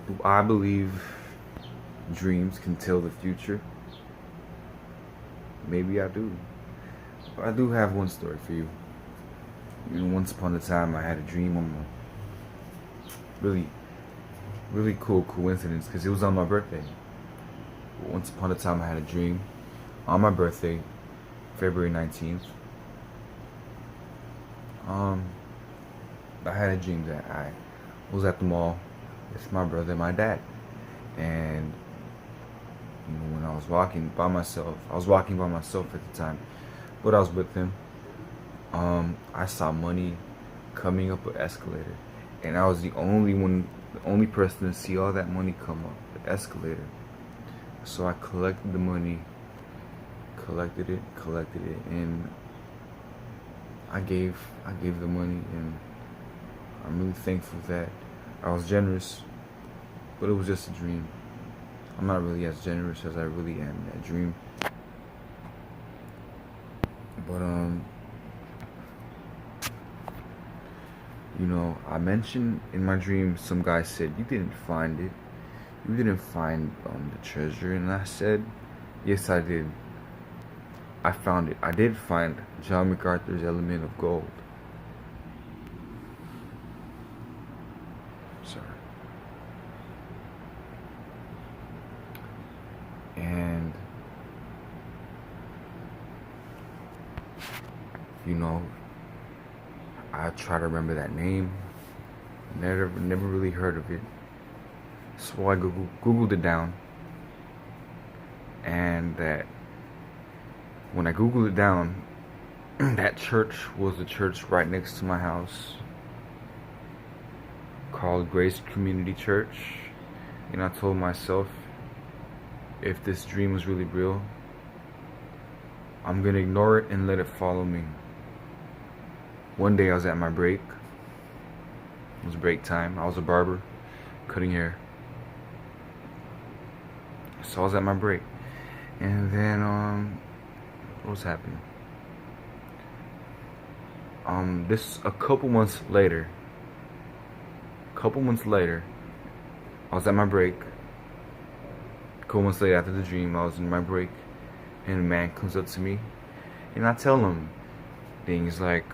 Do I believe dreams can tell the future? Maybe I do. But I do have one story for you. Once upon a time, I had a dream on a really, really cool coincidence because it was on my birthday. Once upon a time, I had a dream on my birthday, February 19th. Um, I had a dream that I was at the mall with my brother and my dad, and when I was walking by myself, at the time, but I was with him. I saw money coming up an escalator, and I was the only person to see all that money come up the escalator. So I collected the money, collected it, and I gave the money, and I'm really thankful that I was generous, but it was just a dream. I'm not really as generous as I really am in that dream. But I mentioned in my dream, some guy said, "You didn't find it. You didn't find the treasure." And I said, "Yes, I did. I found it. I did find John MacArthur's element of gold." Sorry. And you know, I try to remember that name. Never really heard of it. So I Googled it down, and that when I Googled it down, that church was the church right next to my house, called Grace Community Church. And I told myself, if this dream was really real, I'm gonna ignore it and let it follow me. One day I was at my break. It was break time. I was a barber, cutting hair. So I was at my break. And then, what was happening? This, a couple months later, I was at my break. A couple months later after the dream, I was in my break, and a man comes up to me, and I tell him things like,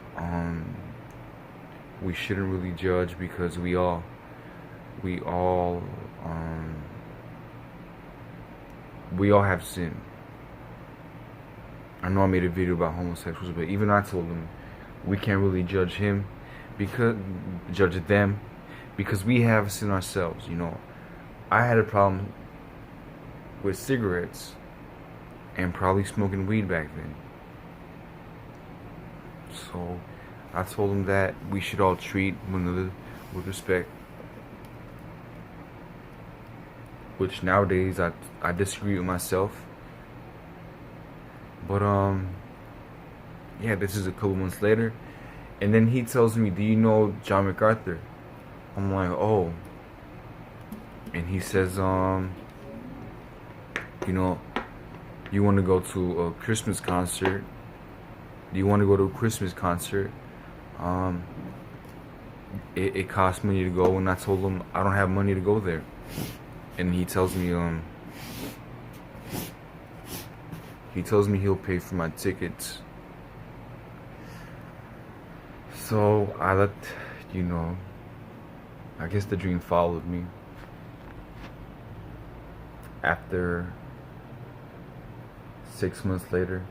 we shouldn't really judge because we all have sin. I know I made a video about homosexuals, but even I told him we can't really judge them because we have sin ourselves. I had a problem with cigarettes and probably smoking weed back then. So I told him that we should all treat one another with respect, which nowadays I disagree with myself. But yeah, this is a couple months later, and then he tells me, "Do you know John MacArthur?" I'm like, "Oh." And he says, you want to go to a Christmas concert? Do you want to go to a Christmas concert? It costs money to go, and I told him I don't have money to go there. And he tells me he'll pay for my tickets. So I let I guess the dream followed me. After 6 months later,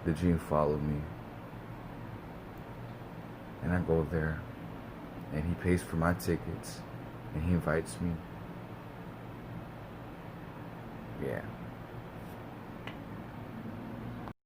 the dream followed me, and I go there, and he pays for my tickets, and he invites me. Yeah.